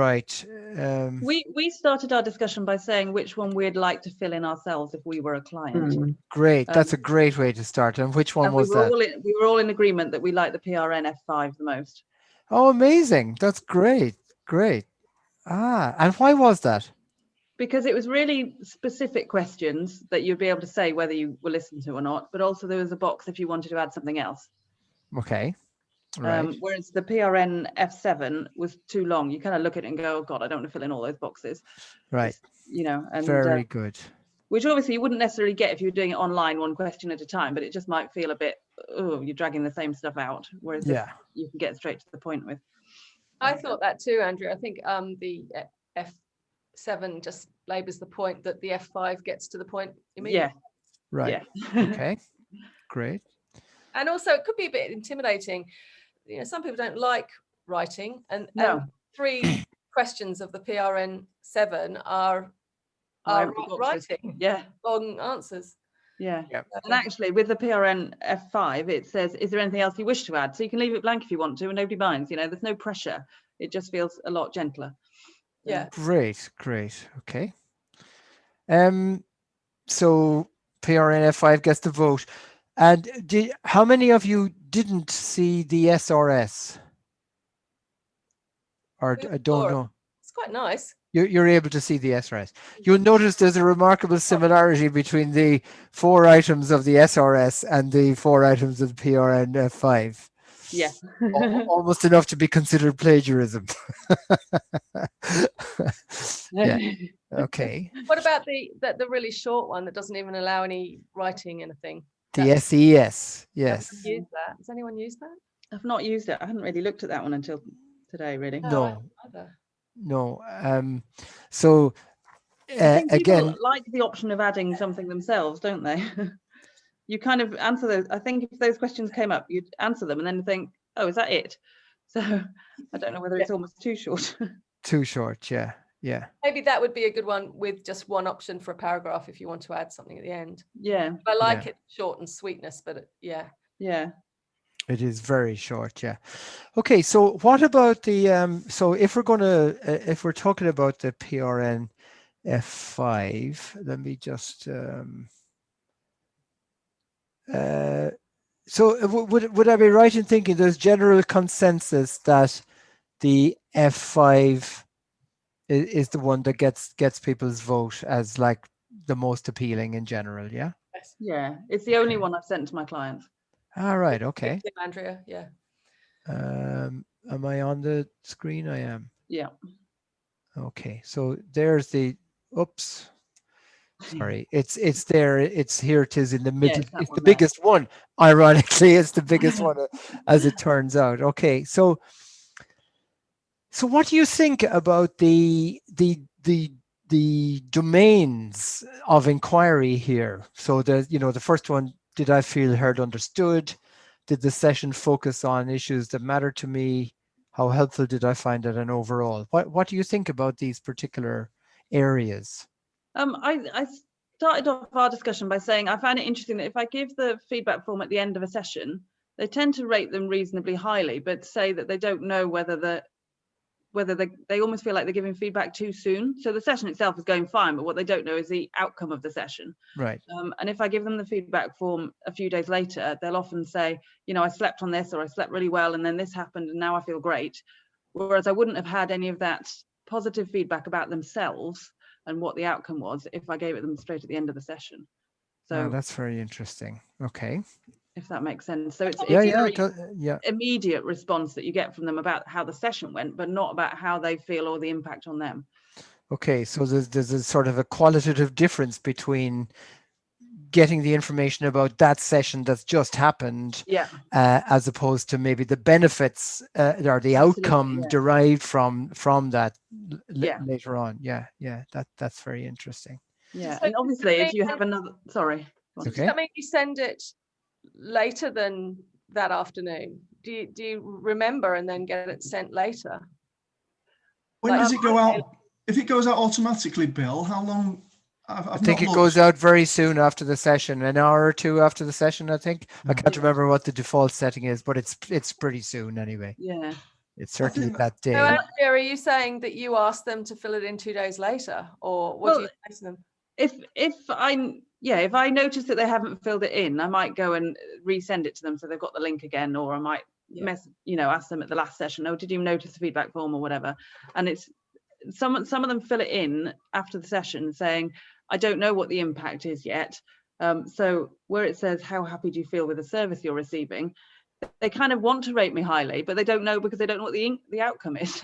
Right. We started our discussion by saying which one we'd like to fill in ourselves if we were a client. Great. That's a great way to start. And which one And was that? We were all in agreement that we like the PRN F5 the most. Oh, amazing. That's great. Great. And why was that? Because it was really specific questions that you'd be able to say whether you were listened to or not, but also there was a box if you wanted to add something else. Okay. Right. Whereas the PRN F7 was too long. You kind of look at it and go, oh God, I don't want to fill in all those boxes. Right. And very good. Which obviously you wouldn't necessarily get if you were doing it online, one question at a time, but it just might feel a bit, oh, you're dragging the same stuff out. Whereas you can get straight to the point with. I thought that too, Andrew. I think the F7 just labours the point that the F5 gets to the point immediately. Yeah. Right. Yeah. Okay. Great. And also it could be a bit intimidating. Some people don't like writing, and 3 questions of the PRN 7 are writing. Yeah. Long answers. Yeah. And actually with the PRN F5 it says, is there anything else you wish to add? So you can leave it blank if you want to and nobody minds. There's no pressure. It just feels a lot gentler. Yeah. Great. Okay. So PRN F5 gets the vote. And how many of you didn't see the SRS? Or I don't know. It's quite nice. You're able to see the SRS. You'll notice there's a remarkable similarity between the 4 items of the SRS and the 4 items of the PRN F5. Yeah. Almost enough to be considered plagiarism. Yeah. Okay. What about the really short one that doesn't even allow any writing anything? The SES, yes. Use that. Has anyone used that? I've not used it. I hadn't really looked at that one until today, really. No. So again, like the option of adding something themselves, don't they? You kind of answer those. I think if those questions came up, you'd answer them and then think, oh, is that it? So I don't know whether it's almost too short. Too short, yeah. Maybe that would be a good one with just one option for a paragraph if you want to add something at the end. Yeah. I like it short and sweetness, but Yeah. It is very short, yeah. Okay, so what about the so if we're talking about the PRN F5, let me just so would I be right in thinking there's general consensus that the F5 is the one that gets people's vote as like the most appealing in general, yeah? Yeah, it's the only one I've sent to my clients. All right, okay. Andrea, yeah. Am I on the screen? I am. Yeah. Okay, so there's the, oops. Sorry, it's there, it's here, it is in the middle. Yeah, it's the biggest one. Ironically, it's the biggest one as it turns out. Okay, so what do you think about the domains of inquiry here? So the first one, did I feel heard, understood? Did the session focus on issues that matter to me? How helpful did I find it? And overall, what do you think about these particular areas? I started off our discussion by saying I find it interesting that if I give the feedback form at the end of a session, they tend to rate them reasonably highly, but say that they don't know whether they almost feel like they're giving feedback too soon. So the session itself is going fine, but what they don't know is the outcome of the session. Right. And if I give them the feedback form a few days later, they'll often say, I slept on this, or I slept really well, and then this happened, and now I feel great. Whereas I wouldn't have had any of that positive feedback about themselves and what the outcome was if I gave it them straight at the end of the session. So that's very interesting. Okay. If that makes sense. So it's immediate response that you get from them about how the session went, but not about how they feel or the impact on them. Okay, so there's a sort of a qualitative difference between getting the information about that session that's just happened, as opposed to maybe the benefits or the outcome derived from that later on. That's very interesting. Yeah, so, and obviously if you have another, sorry. Okay. Does that mean you send it later than that afternoon? Do you remember and then get it sent later? When does it go out? If it goes out automatically, Bill, how long? I think it goes out very soon after the session, an hour or two after the session, I think. I can't remember what the default setting is, but it's pretty soon anyway. Yeah. It's certainly that So, day. Andrea, are you saying that you asked them to fill it in 2 days later, or what do you say to them? If I notice that they haven't filled it in, I might go and resend it to them so they've got the link again, or I might ask them at the last session, oh, did you notice the feedback form or whatever? And it's some of them fill it in after the session saying, I don't know what the impact is yet. So where it says, how happy do you feel with the service you're receiving? They kind of want to rate me highly, but they don't know because they don't know what the outcome is.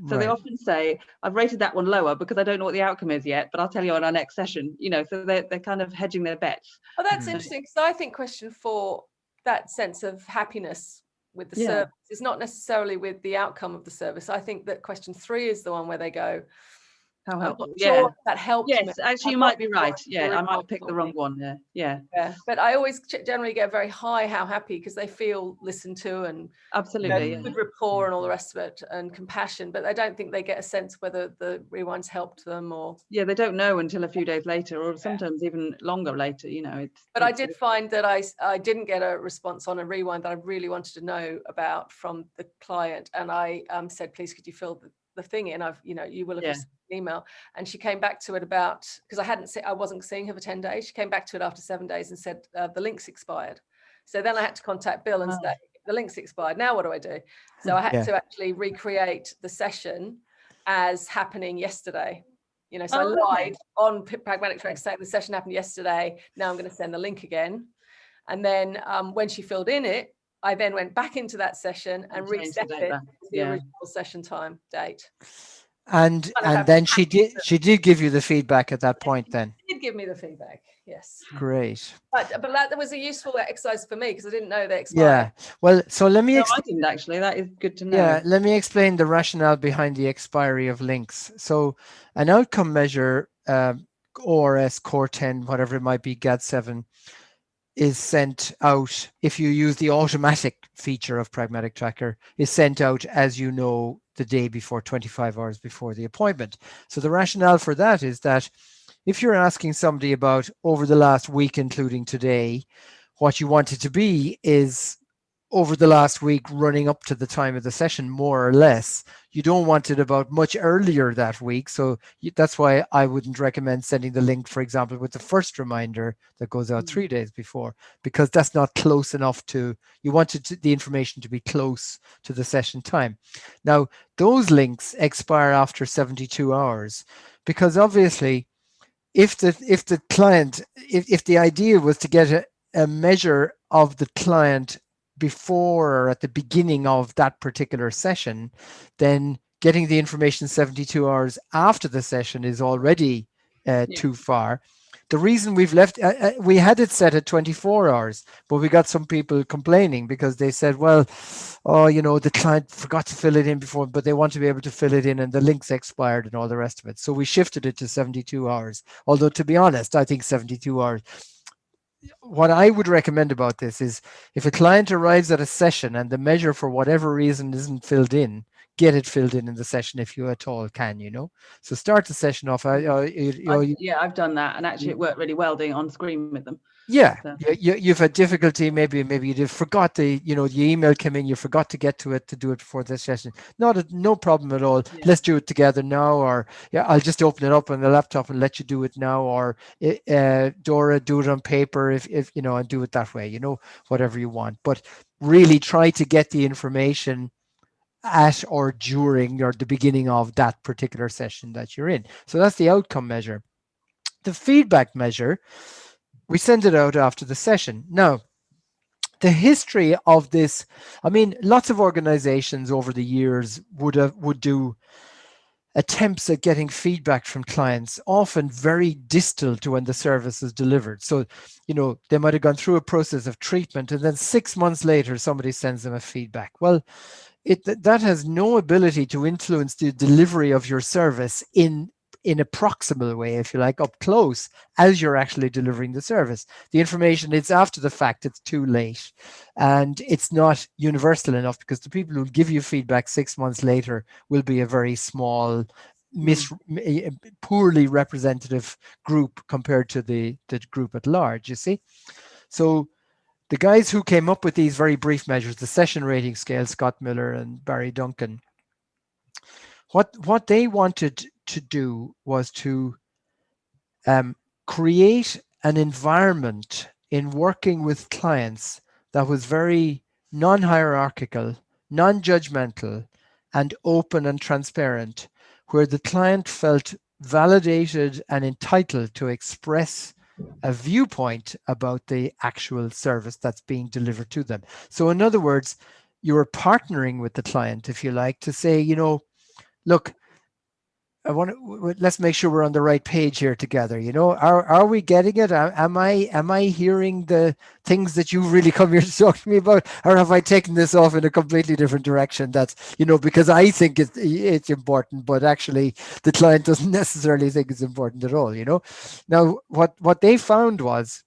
So they often say, I've rated that one lower because I don't know what the outcome is yet, but I'll tell you on our next session, so they're kind of hedging their bets. Oh, that's interesting, because I think question 4, that sense of happiness with the service is not necessarily with the outcome of the service. I think that question 3 is the one where they go, how helpful. Sure that helped me. Yes, actually, you might be right. Yeah, I might have picked the wrong one. Yeah. But I always generally get very high, how happy, because they feel listened to and absolutely good rapport and all the rest of it, and compassion. But I don't think they get a sense whether the rewinds helped them or. Yeah, they don't know until a few days later, or sometimes even longer later. But I did find that I didn't get a response on a rewind that I really wanted to know about from the client, and I said, please, could you fill the thing in? You will have received an email, and she came back to it about, because I wasn't seeing her for 10 days. She came back to it after 7 days and said the link's expired. So then I had to contact Bill and say the link's expired. Now what do I do? So I had to actually recreate the session as happening yesterday. So I lied on Pragmatic Tracker saying the session happened yesterday. Now I'm going to send the link again. And then when she filled in it, I then went back into that session and reset it to the original session time date. And then she did give you the feedback at that point then? She did give me the feedback, yes. Great. But that was a useful exercise for me, because I didn't know they expired. Yeah. Well, so let me I didn't actually. That is good to know. Yeah, let me explain the rationale behind the expiry of links. So an outcome measure, ORS, Core 10, whatever it might be, GAD7, is sent out, if you use the automatic feature of Pragmatic Tracker, is sent out, as you know, the day before, 25 hours before the appointment. So the rationale for that is that if you're asking somebody about over the last week, including today, what you want it to be is over the last week running up to the time of the session, more or less. You don't want it about much earlier that week. So that's why I wouldn't recommend sending the link, for example, with the first reminder that goes out 3 days before, because that's not close enough to, you want the information to be close to the session time. Now, those links expire after 72 hours, because obviously if the client, if the idea was to get a measure of the client before or at the beginning of that particular session, then getting the information 72 hours after the session is already too far. The reason we've left, we had it set at 24 hours, but we got some people complaining because they said, well, the client forgot to fill it in before, but they want to be able to fill it in and the links expired and all the rest of it. So we shifted it to 72 hours. Although, to be honest, I think 72 hours, what I would recommend about this is if a client arrives at a session and the measure for whatever reason isn't filled in, get it filled in the session if you at all can, So start the session off. I've done that, and actually it worked really well doing on screen with them. Yeah, so. You've had difficulty. Maybe you forgot the email came in. You forgot to get to it to do it before this session. No problem at all. Yeah. Let's do it together now, or I'll just open it up on the laptop and let you do it now, or Dora, do it on paper if and do it that way. Whatever you want, but really try to get the information at or during or the beginning of that particular session that you're in. So that's the outcome measure. The feedback measure, we send it out after the session. Now, the history of this, lots of organizations over the years would do attempts at getting feedback from clients, often very distal to when the service is delivered. So, they might have gone through a process of treatment and then 6 months later, somebody sends them a feedback. Well, that has no ability to influence the delivery of your service in a proximal way, if you like, up close, as you're actually delivering the service. The information, it's after the fact, it's too late. And it's not universal enough, because the people who give you feedback 6 months later will be a very small, poorly representative group compared to the group at large, you see. So the guys who came up with these very brief measures, the session rating scale, Scott Miller and Barry Duncan, what they wanted to do was to create an environment in working with clients that was very non-hierarchical, non-judgmental, and open and transparent, where the client felt validated and entitled to express a viewpoint about the actual service that's being delivered to them. So in other words, you were partnering with the client, if you like, to say, you know, look, let's make sure we're on the right page here together. You know, are we getting it? Am I hearing the things that you've really come here to talk to me about, or have I taken this off in a completely different direction? That's, you know, because I think it's important, but actually the client doesn't necessarily think it's important at all. You know, now what they found was,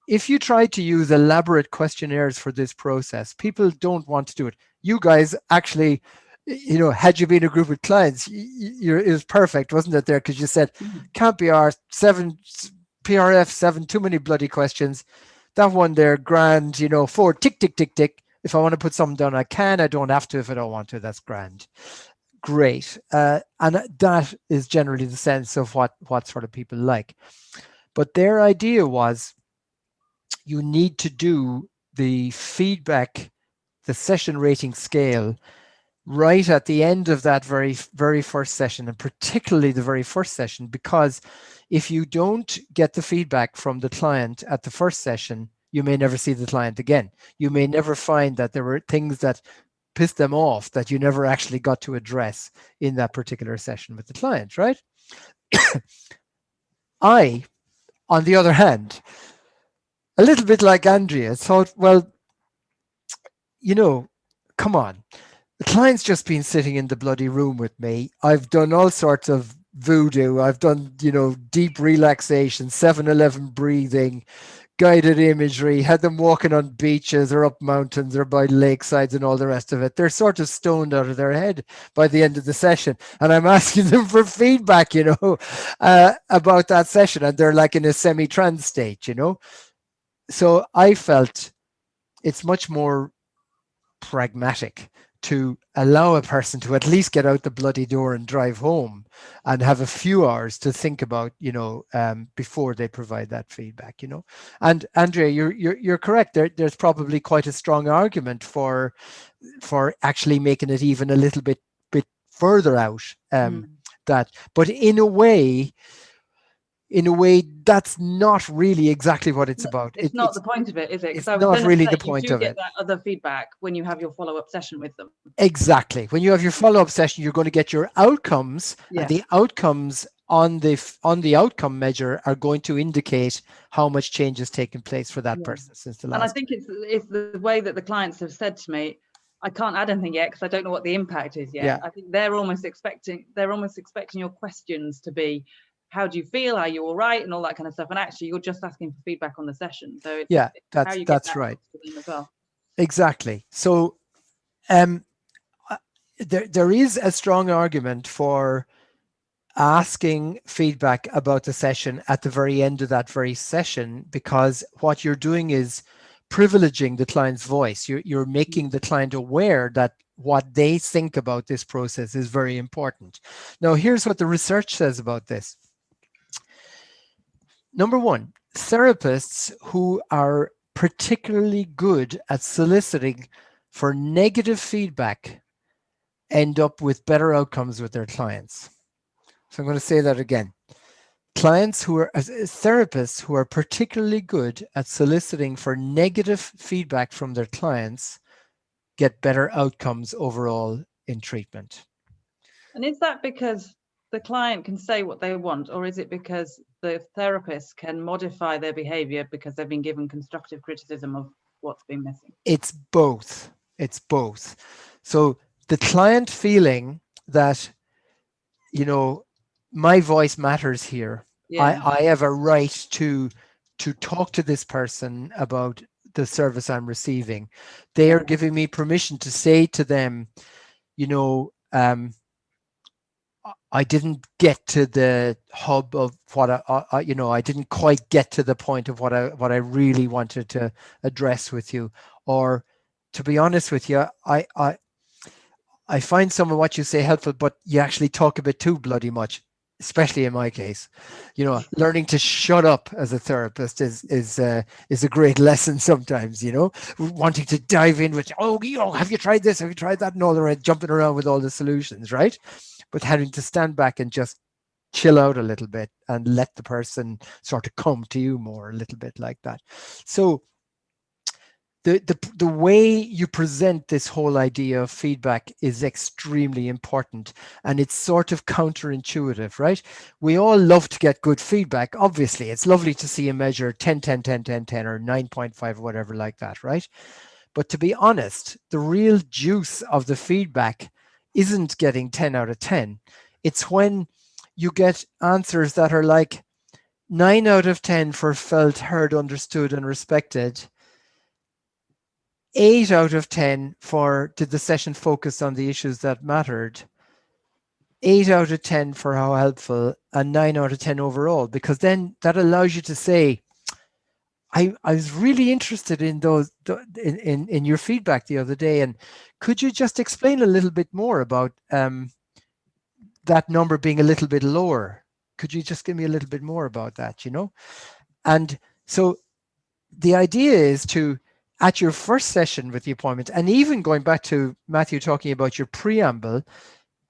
if you try to use elaborate questionnaires for this process, people don't want to do it. You guys actually, you know, had you been a group of clients, it was perfect, wasn't it, there? Because you said, can't be our PRF 7, too many bloody questions. That one there, grand, you know, 4, tick, tick, tick, tick. If I want to put something down, I can. I don't have to if I don't want to. That's grand. Great. And that is generally the sense of what sort of people like. But their idea was, you need to do the feedback, the session rating scale, right at the end of that very first session, and particularly the very first session, because if you don't get the feedback from the client at the first session, you may never see the client again. You may never find that there were things that pissed them off that you never actually got to address in that particular session with the client, right? I, on the other hand, a little bit like Andrea, thought, well, you know, come on. The client's just been sitting in the bloody room with me. I've done all sorts of voodoo. I've done, you know, deep relaxation, 7-Eleven breathing, guided imagery, had them walking on beaches or up mountains or by lakesides and all the rest of it. They're sort of stoned out of their head by the end of the session. And I'm asking them for feedback, you know, about that session. And they're like in a semi-trance state, you know. So I felt it's much more pragmatic to allow a person to at least get out the bloody door and drive home and have a few hours to think about, you know, before they provide that feedback, you know. And Andrea, you're correct. There's probably quite a strong argument for actually making it even a little bit further out, that, but in a way, that's not really exactly what it's about. It's not the point of it, is it? It's not really the point of it. You do get that other feedback when you have your follow-up session with them. Exactly. When you have your follow-up session, you're going to get your outcomes, and the outcomes on the outcome measure are going to indicate how much change has taken place for that person since the last. And I think it's the way that the clients have said to me, I can't add anything yet because I don't know what the impact is yet. I think they're almost expecting your questions to be, how do you feel? Are you all right? And all that kind of stuff. And actually, you're just asking for feedback on the session. So it's, that's right. As well. Exactly. So there is a strong argument for asking feedback about the session at the very end of that very session, because what you're doing is privileging the client's voice. You're making the client aware that what they think about this process is very important. Now, here's what the research says about this. Number one, therapists who are particularly good at soliciting for negative feedback end up with better outcomes with their clients. So I'm going to say that again. Therapists who are particularly good at soliciting for negative feedback from their clients get better outcomes overall in treatment. And is that because the client can say what they want, or is it because the therapist can modify their behavior because they've been given constructive criticism of what's been missing? It's both. It's both. So the client feeling that, you know, my voice matters here. I have a right to talk to this person about the service I'm receiving. They are giving me permission to say to them, you know, I didn't get to the hub of what I didn't quite get to the point of what I really wanted to address with you. Or to be honest with you, I find some of what you say helpful, but you actually talk a bit too bloody much, especially in my case. Learning to shut up as a therapist is a great lesson sometimes, wanting to dive in with, have you tried this? Have you tried that? And all the right, jumping around with all the solutions, right? But having to stand back and just chill out a little bit and let the person sort of come to you more, a little bit like that. So the way you present this whole idea of feedback is extremely important, and it's sort of counterintuitive, right? We all love to get good feedback. Obviously, it's lovely to see a measure 10, 10, 10, 10, 10, or 9.5, whatever like that, right? But to be honest, the real juice of the feedback isn't getting 10 out of 10. It's when you get answers that are like 9 out of 10 for felt, heard, understood, and respected, 8 out of 10 for did the session focus on the issues that mattered, 8 out of 10 for how helpful, and 9 out of 10 overall, because then that allows you to say, I was really interested in those in your feedback the other day, and could you just explain a little bit more about that number being a little bit lower? Could you just give me a little bit more about that, And so the idea is to, at your first session with the appointment, and even going back to Matthew talking about your preamble,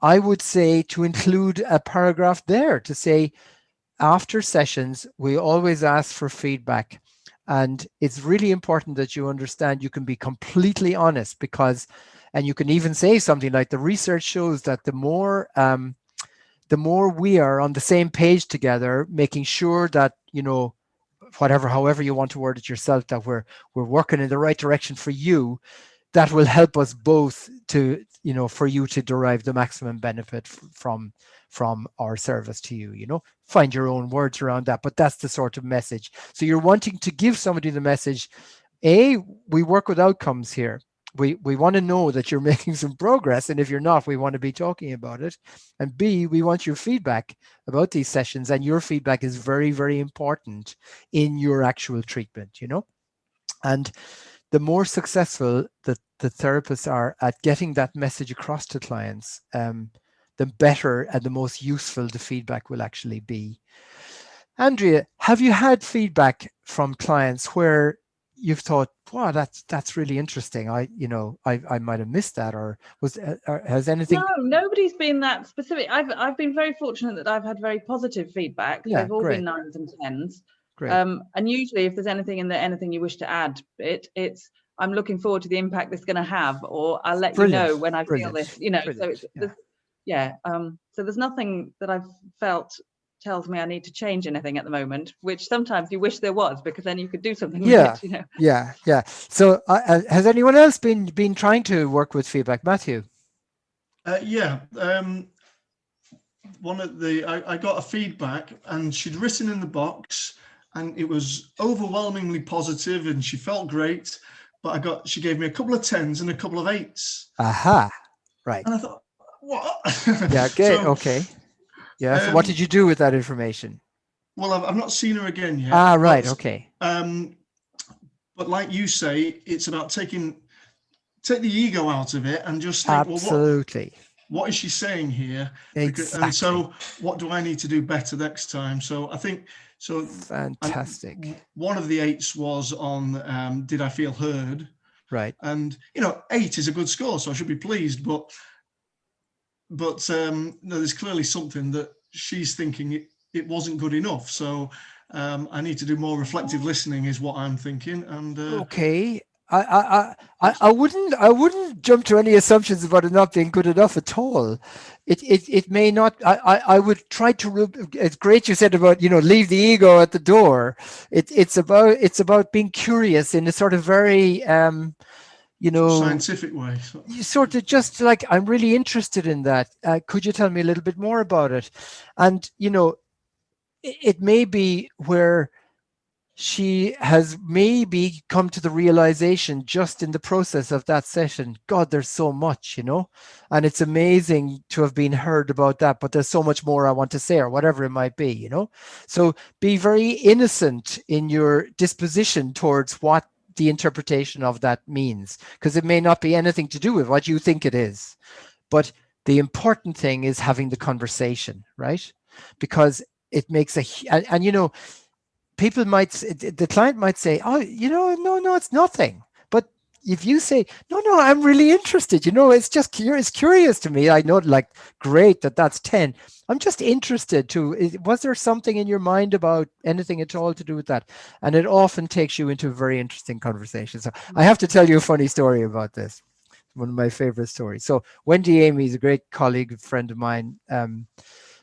I would say to include a paragraph there to say, after sessions, we always ask for feedback. And it's really important that you understand you can be completely honest, because, and you can even say something like, the research shows that the more we are on the same page together, making sure that, however you want to word it yourself, that we're working in the right direction for you, that will help us both to, for you to derive the maximum benefit from our service to you. Find your own words around that, but that's the sort of message. So you're wanting to give somebody the message, A, we work with outcomes here. We want to know that you're making some progress, and if you're not, we want to be talking about it. And B, we want your feedback about these sessions, and your feedback is very, very important in your actual treatment, And the more successful the therapists are at getting that message across to clients, the better and the most useful the feedback will actually be. Andrea, have you had feedback from clients where you've thought, wow, that's really interesting. I might have missed that, or has anything? No, nobody's been that specific. I've been very fortunate that I've had very positive feedback. Yeah, they've all been 9s and 10s. Great. And usually, if there's anything in there, anything you wish to add, it's I'm looking forward to the impact this is going to have, or I'll let you know when I feel this. So it's so there's nothing that I've felt tells me I need to change anything at the moment, which sometimes you wish there was, because then you could do something with it, Yeah. So has anyone else been trying to work with feedback? Matthew? One of I got a feedback, and she'd written in the box, and it was overwhelmingly positive, and she felt great, but she gave me a couple of 10s and a couple of 8s. Aha, right. And I thought, what? Yeah, okay. Yeah, so what did you do with that information? Well, I've not seen her again yet. Ah, right, okay. But like you say, it's about take the ego out of it and just think, absolutely. Well, what is she saying here? Exactly. And so what do I need to do better next time? So I think, fantastic. One of the 8s was on, did I feel heard? Right. And, 8 is a good score, so I should be pleased, but no, there's clearly something that she's thinking it wasn't good enough. So I need to do more reflective listening, is what I'm thinking. And okay, I wouldn't jump to any assumptions about it not being good enough at all. It may not. I would try to. It's great you said about leave the ego at the door. It's about being curious in a sort of very scientific way. You sort of just like, I'm really interested in that. Could you tell me a little bit more about it? And it may be where she has maybe come to the realization just in the process of that session, God, there's so much, and it's amazing to have been heard about that, but there's so much more I want to say, or whatever it might be, So be very innocent in your disposition towards what the interpretation of that means, because it may not be anything to do with what you think it is. But the important thing is having the conversation, right? Because it makes and people the client might say, oh, no, it's nothing. But if you say, no, I'm really interested, it's just curious to me. I know, like, great that's 10. I'm just interested was there something in your mind about anything at all to do with that? And it often takes you into a very interesting conversation. So I have to tell you a funny story about this. One of my favorite stories. So Wendy Amy is a great colleague, friend of mine,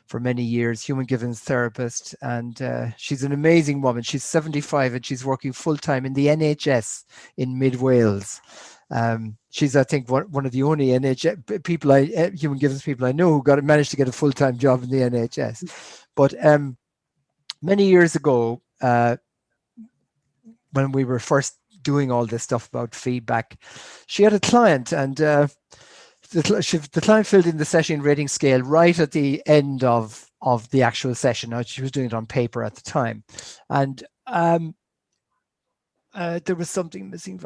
for many years, human givens therapist, and she's an amazing woman. She's 75 and she's working full-time in the NHS in mid Wales. She's, I think, one of the only NHS people human givens people I know who managed to get a full-time job in the NHS. But many years ago, when we were first doing all this stuff about feedback, she had a client, and the client filled in the session rating scale right at the end of the actual session. Now, she was doing it on paper at the time, and there was something missing.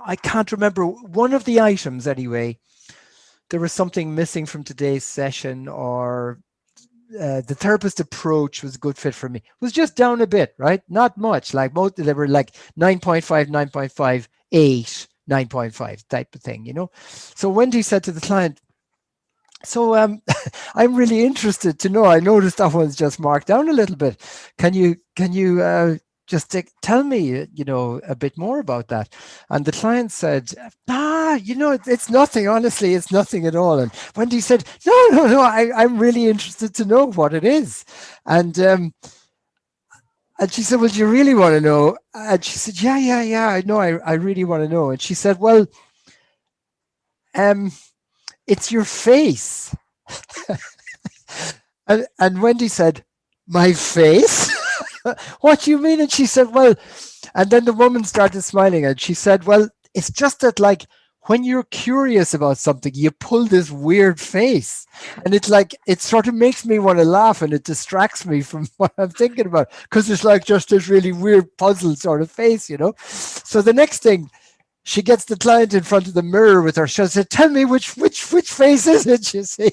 I can't remember one of the items anyway. There was something missing from today's session, or the therapist approach was a good fit for me. It was just down a bit, right? Not much. Like most, they were like 9.5, 9.5, 8. 9.5 type of thing, So Wendy said to the client, so I'm really interested to know, I noticed that one's just marked down a little bit. Can you just tell me, a bit more about that? And the client said, it's nothing, honestly, it's nothing at all. And Wendy said, no, I'm really interested to know what it is. And she said, well, do you really want to know? And she said, yeah, I know, I really want to know. And she said, well, it's your face. and Wendy said, my face? What do you mean? And she said, well, and then the woman started smiling, and she said, well, it's just that, like, when you're curious about something, you pull this weird face, and it's like, it sort of makes me want to laugh, and it distracts me from what I'm thinking about, because it's like just this really weird puzzle sort of face, So the next thing, she gets the client in front of the mirror with her. She said, tell me which face is it, you see?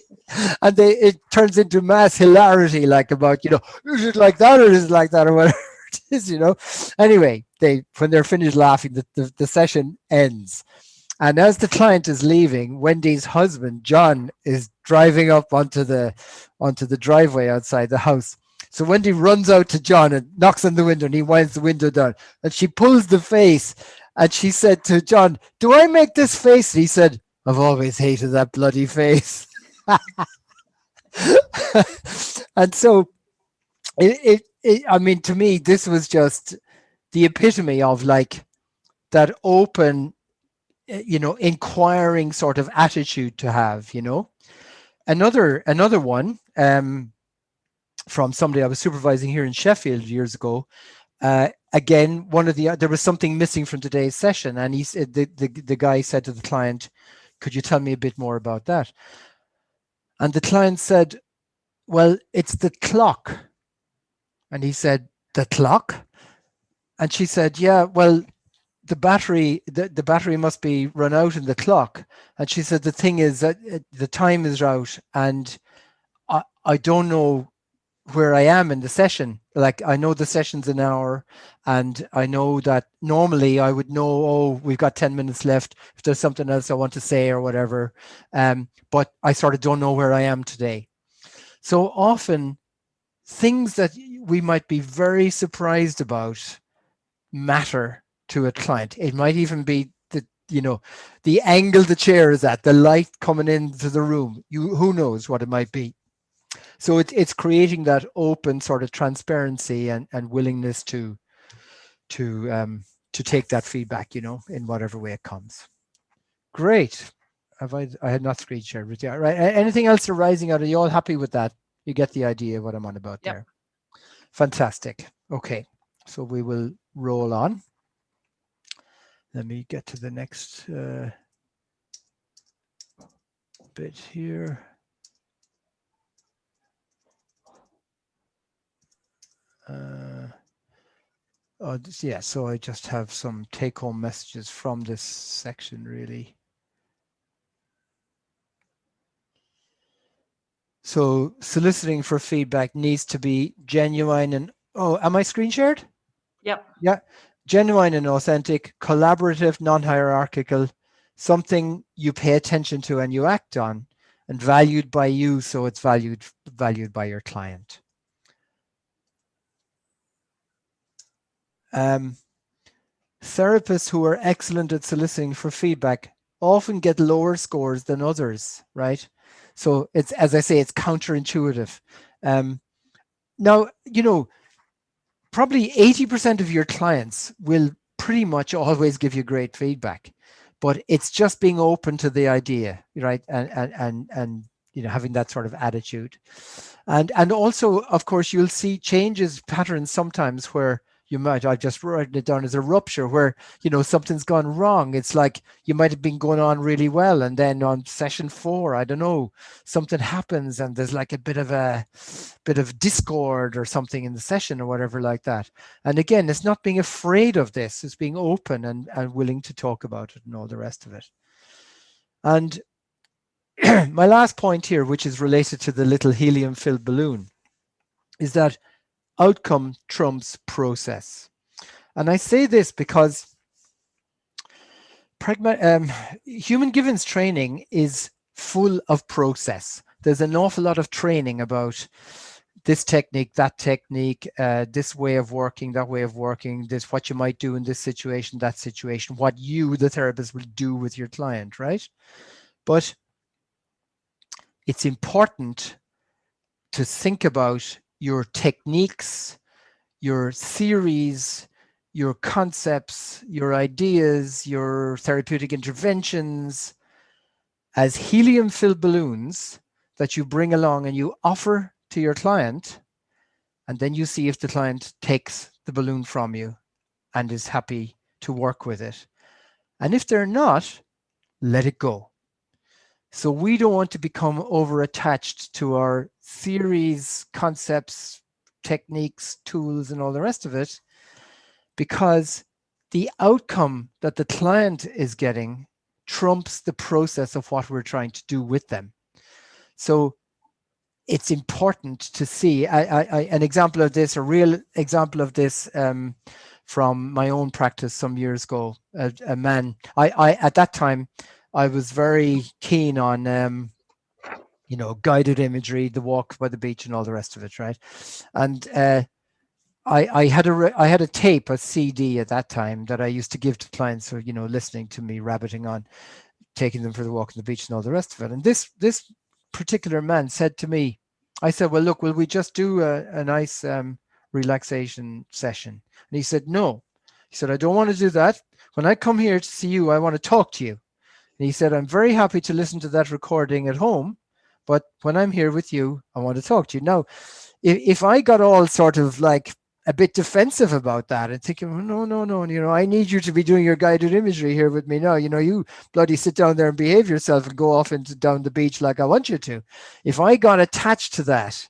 And it turns into mass hilarity, like about, is it like that, or is it like that, or whatever it is, Anyway, when they're finished laughing, the session ends. And as the client is leaving, Wendy's husband, John, is driving up onto the driveway outside the house. So Wendy runs out to John and knocks on the window, and he winds the window down. And she pulls the face, and she said to John, do I make this face? And he said, I've always hated that bloody face. And so, I mean, to me, this was just the epitome of, like, that open, inquiring sort of attitude to have, Another one from somebody I was supervising here in Sheffield years ago. Again, there was something missing from today's session, and he said, the guy said to the client, could you tell me a bit more about that? And the client said, well, it's the clock. And he said, the clock? And she said, yeah, well, the battery must be run out in the clock. And she said, the thing is that the time is out, and I don't know where I am in the session. Like, I know the session's an hour, and I know that normally I would know, oh, we've got 10 minutes left if there's something else I want to say or whatever. But I sort of don't know where I am today. So often things that we might be very surprised about matter to a client. It might even be the angle the chair is at, the light coming into the room. Who knows what it might be. So it's creating that open sort of transparency and willingness to take that feedback, in whatever way it comes. Great. I had not screen shared with you. Right. Anything else arising out? Are you all happy with that? You get the idea of what I'm on about there. Fantastic. Okay. So we will roll on. Let me get to the next bit here. Yeah, so I just have some take-home messages from this section, really. So soliciting for feedback needs to be genuine and, oh, am I screen shared? Yep. Yeah, genuine and authentic, collaborative, non-hierarchical, something you pay attention to and you act on, and valued by you, so it's valued by your client. Therapists who are excellent at soliciting for feedback often get lower scores than others, right? So it's, as I say, it's counterintuitive. Now, you know, probably 80% of your clients will pretty much always give you great feedback, but it's just being open to the idea, right? And you know, having that sort of attitude. And also, of course, you'll see changes, patterns sometimes where you might, I've just written it down as a rupture where, you know, something's gone wrong. It's like you might have been going on really well. And then on session 4, I don't know, something happens and there's like a bit of discord or something in the session or whatever like that. And again, it's not being afraid of this, it's being open and willing to talk about it and all the rest of it. And my last point here, which is related to the little helium-filled balloon, is that outcome trumps process. And I say this because human givens training is full of process. There's an awful lot of training about this technique, that technique, this way of working, that way of working, this, what you might do in this situation, that situation, what you, the therapist, will do with your client, right? But it's important to think about your techniques, your theories, your concepts, your ideas, your therapeutic interventions as helium-filled balloons that you bring along and you offer to your client, and then you see if the client takes the balloon from you and is happy to work with it. And if they're not, let it go. So we don't want to become over-attached to our theories, concepts, techniques, tools, and all the rest of it, because the outcome that the client is getting trumps the process of what we're trying to do with them. So it's important to see an example of this, a real example of this from my own practice some years ago. A man, I at that time, I was very keen on, you know, guided imagery, the walk by the beach and all the rest of it, right? And I had a tape, a CD at that time that I used to give to clients who, you know, listening to me rabbiting on, taking them for the walk on the beach and all the rest of it. And this particular man said to me, I said, well, look, will we just do a nice relaxation session? And he said, no. He said, I don't want to do that. When I come here to see you, I want to talk to you. And he said, I'm very happy to listen to that recording at home, but when I'm here with you, I want to talk to you. Now, if I got all sort of like a bit defensive about that and thinking, well, no, you know, I need you to be doing your guided imagery here with me now. You know, you bloody sit down there and behave yourself and go off down the beach like I want you to. If I got attached to that,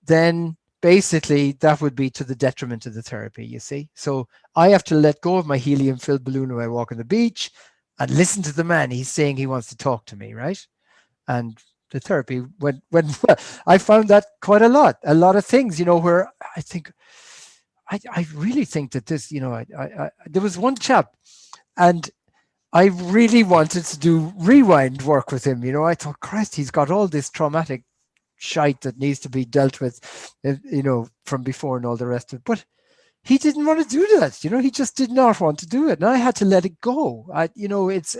then basically that would be to the detriment of the therapy, you see. So I have to let go of my helium-filled balloon when I walk on the beach and listen to the man. He's saying he wants to talk to me, right? And the therapy when I found that quite a lot of things, you know, where I think I really think that this, you know, I there was one chap and I really wanted to do rewind work with him. You know, I thought, Christ, he's got all this traumatic shite that needs to be dealt with, you know, from before and all the rest of it. But he didn't want to do that. You know, he just did not want to do it. And I had to let it go. You know, it's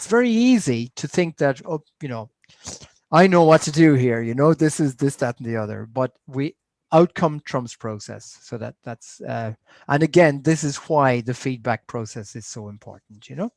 very easy to think that, oh, you know, I know what to do here. You know, this is this, that, and the other. But outcome trumps process. So that's and again, this is why the feedback process is so important. You know.